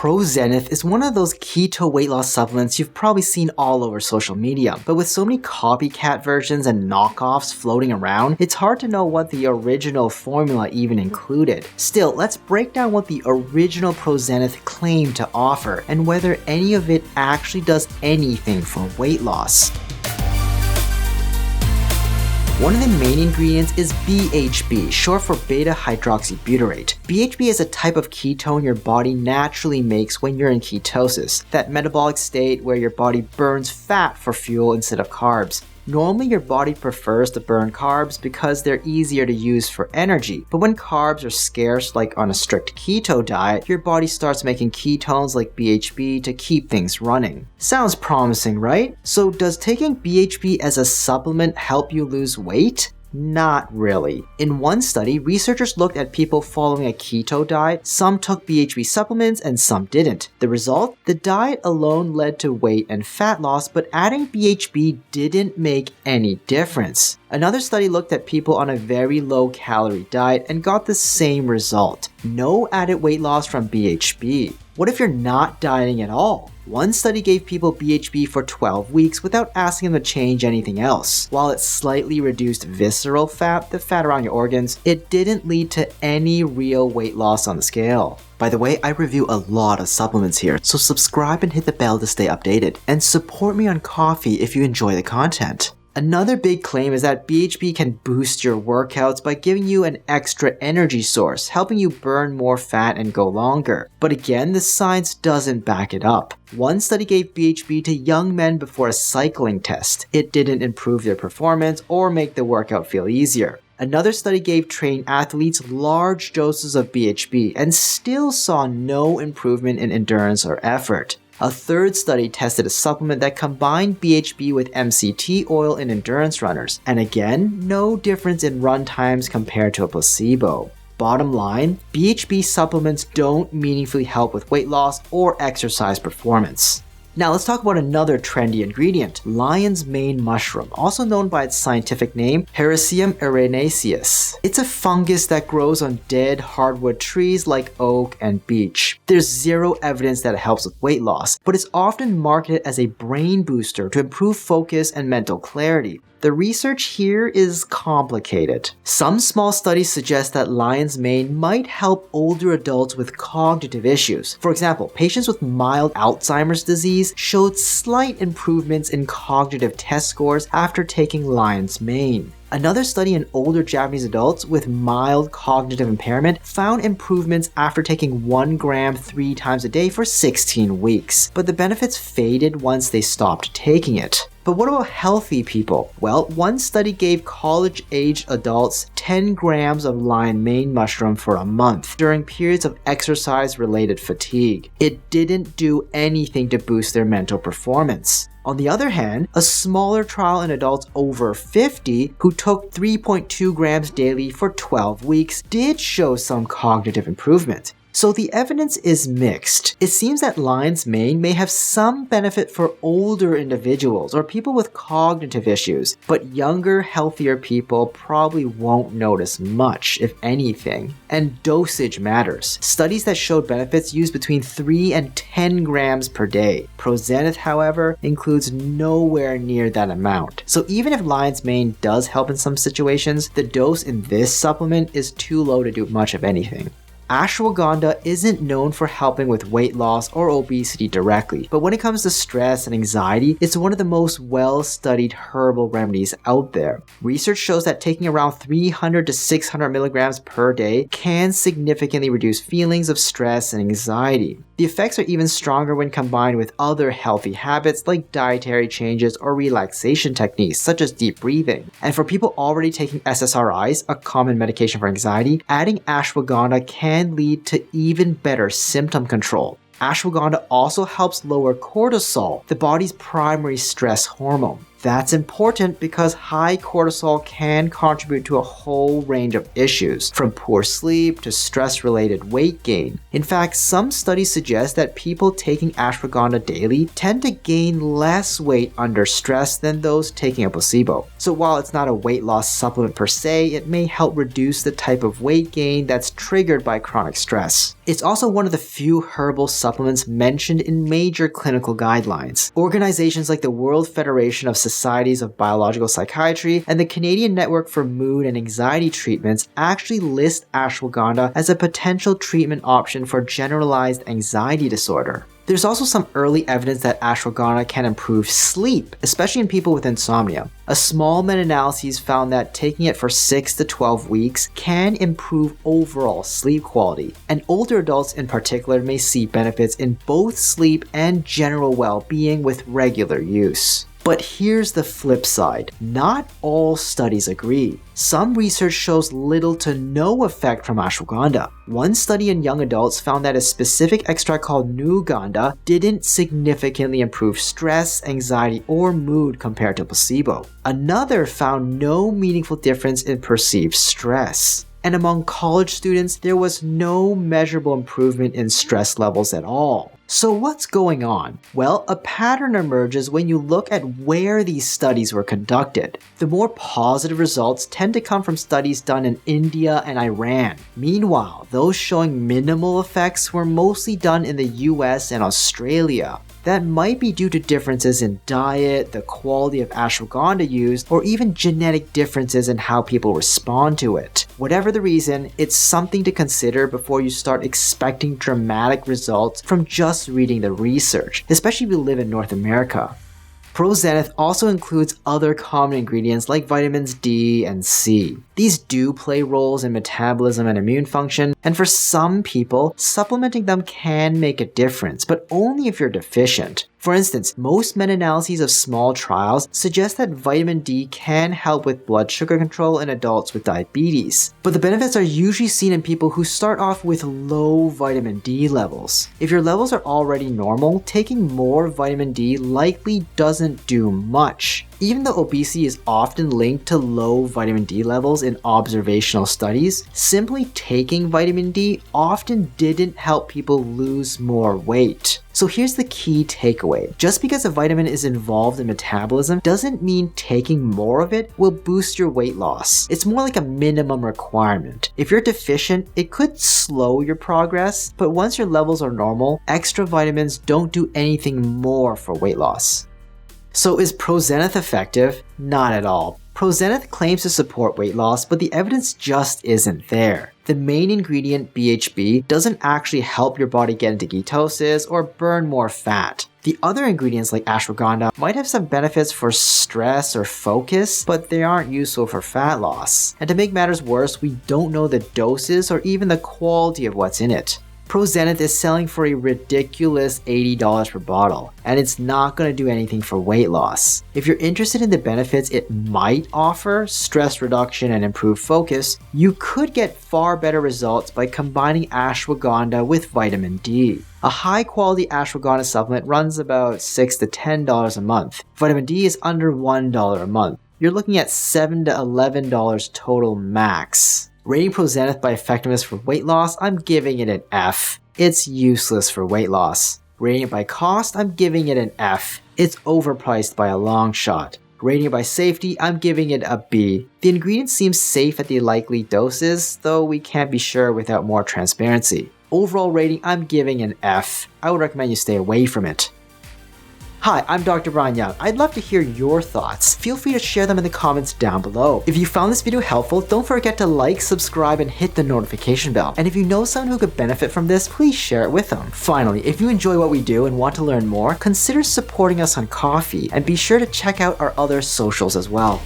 Prozenith is one of those keto weight loss supplements you've probably seen all over social media, but with so many copycat versions and knockoffs floating around, it's hard to know what the original formula even included. Still, let's break down what the original Prozenith claimed to offer, and whether any of it actually does anything for weight loss. One of the main ingredients is BHB, short for beta-hydroxybutyrate. BHB is a type of ketone your body naturally makes when you're in ketosis, that metabolic state where your body burns fat for fuel instead of carbs. Normally, your body prefers to burn carbs because they're easier to use for energy, but when carbs are scarce, like on a strict keto diet, your body starts making ketones like BHB to keep things running. Sounds promising, right? So does taking BHB as a supplement help you lose weight? Not really. In one study, researchers looked at people following a keto diet. Some took BHB supplements and some didn't. The result? The diet alone led to weight and fat loss, but adding BHB didn't make any difference. Another study looked at people on a very low-calorie diet and got the same result. No added weight loss from BHB. What if you're not dieting at all? One study gave people BHB for 12 weeks without asking them to change anything else. While it slightly reduced visceral fat, the fat around your organs, it didn't lead to any real weight loss on the scale. By the way, I review a lot of supplements here, so subscribe and hit the bell to stay updated. And support me on Ko-fi if you enjoy the content. Another big claim is that BHB can boost your workouts by giving you an extra energy source, helping you burn more fat and go longer. But again, the science doesn't back it up. One study gave BHB to young men before a cycling test. It didn't improve their performance or make the workout feel easier. Another study gave trained athletes large doses of BHB and still saw no improvement in endurance or effort. A third study tested a supplement that combined BHB with MCT oil in endurance runners, and again, no difference in run times compared to a placebo. Bottom line, BHB supplements don't meaningfully help with weight loss or exercise performance. Now let's talk about another trendy ingredient, lion's mane mushroom, also known by its scientific name, Hericium erinaceus. It's a fungus that grows on dead hardwood trees like oak and beech. There's zero evidence that it helps with weight loss, but it's often marketed as a brain booster to improve focus and mental clarity. The research here is complicated. Some small studies suggest that lion's mane might help older adults with cognitive issues. For example, patients with mild Alzheimer's disease showed slight improvements in cognitive test scores after taking lion's mane. Another study in older Japanese adults with mild cognitive impairment found improvements after taking 1 gram 3 times a day for 16 weeks, but the benefits faded once they stopped taking it. But what about healthy people? Well, one study gave college-aged adults 10 grams of lion mane mushroom for a month during periods of exercise-related fatigue. It didn't do anything to boost their mental performance. On the other hand, a smaller trial in adults over 50 who took 3.2 grams daily for 12 weeks did show some cognitive improvement. So the evidence is mixed. It seems that lion's mane may have some benefit for older individuals or people with cognitive issues, but younger, healthier people probably won't notice much, if anything. And dosage matters. Studies that showed benefits used between 3 and 10 grams per day. Prozenith, however, includes nowhere near that amount. So even if lion's mane does help in some situations, the dose in this supplement is too low to do much of anything. Ashwagandha isn't known for helping with weight loss or obesity directly, but when it comes to stress and anxiety, it's one of the most well-studied herbal remedies out there. Research shows that taking around 300 to 600 milligrams per day can significantly reduce feelings of stress and anxiety. The effects are even stronger when combined with other healthy habits like dietary changes or relaxation techniques such as deep breathing. And for people already taking SSRIs, a common medication for anxiety, adding ashwagandha can lead to even better symptom control. Ashwagandha also helps lower cortisol, the body's primary stress hormone. That's important because high cortisol can contribute to a whole range of issues, from poor sleep to stress-related weight gain. In fact, some studies suggest that people taking ashwagandha daily tend to gain less weight under stress than those taking a placebo. So while it's not a weight loss supplement per se, it may help reduce the type of weight gain that's triggered by chronic stress. It's also one of the few herbal supplements mentioned in major clinical guidelines. Organizations like the World Federation of Societies of Biological Psychiatry and the Canadian Network for Mood and Anxiety Treatments actually list ashwagandha as a potential treatment option for generalized anxiety disorder. There's also some early evidence that ashwagandha can improve sleep, especially in people with insomnia. A small meta-analysis found that taking it for 6 to 12 weeks can improve overall sleep quality, and older adults in particular may see benefits in both sleep and general well-being with regular use. But here's the flip side. Not all studies agree. Some research shows little to no effect from ashwagandha. One study in young adults found that a specific extract called Ashwagandha didn't significantly improve stress, anxiety, or mood compared to placebo. Another found no meaningful difference in perceived stress. And among college students, there was no measurable improvement in stress levels at all. So what's going on? Well, a pattern emerges when you look at where these studies were conducted. The more positive results tend to come from studies done in India and Iran. Meanwhile, those showing minimal effects were mostly done in the US and Australia. That might be due to differences in diet, the quality of ashwagandha used, or even genetic differences in how people respond to it. Whatever the reason, it's something to consider before you start expecting dramatic results from just reading the research, especially if you live in North America. Prozenith also includes other common ingredients like vitamins D and C. These do play roles in metabolism and immune function, and for some people, supplementing them can make a difference, but only if you're deficient. For instance, most meta-analyses of small trials suggest that vitamin D can help with blood sugar control in adults with diabetes, but the benefits are usually seen in people who start off with low vitamin D levels. If your levels are already normal, taking more vitamin D likely doesn't do much. Even though obesity is often linked to low vitamin D levels in observational studies, simply taking vitamin D often didn't help people lose more weight. So here's the key takeaway. Just because a vitamin is involved in metabolism doesn't mean taking more of it will boost your weight loss. It's more like a minimum requirement. If you're deficient, it could slow your progress, but once your levels are normal, extra vitamins don't do anything more for weight loss. So is Prozenith effective? Not at all. Prozenith claims to support weight loss, but the evidence just isn't there. The main ingredient, BHB, doesn't actually help your body get into ketosis or burn more fat. The other ingredients like ashwagandha might have some benefits for stress or focus, but they aren't useful for fat loss. And to make matters worse, we don't know the doses or even the quality of what's in it. Prozenith is selling for a ridiculous $80 per bottle, and it's not going to do anything for weight loss. If you're interested in the benefits it might offer, stress reduction and improved focus, you could get far better results by combining ashwagandha with vitamin D. A high-quality ashwagandha supplement runs about $6 to $10 a month. Vitamin D is under $1 a month. You're looking at $7 to $11 total max. Rating Prozenith by effectiveness for weight loss, I'm giving it an F. It's useless for weight loss. Rating it by cost, I'm giving it an F. It's overpriced by a long shot. Rating it by safety, I'm giving it a B. The ingredient seems safe at the likely doses, though we can't be sure without more transparency. Overall rating, I'm giving an F. I would recommend you stay away from it. Hi, I'm Dr. Brian Yeung. I'd love to hear your thoughts. Feel free to share them in the comments down below. If you found this video helpful, don't forget to like, subscribe, and hit the notification bell. And if you know someone who could benefit from this, please share it with them. Finally, if you enjoy what we do and want to learn more, consider supporting us on Ko-fi, and be sure to check out our other socials as well.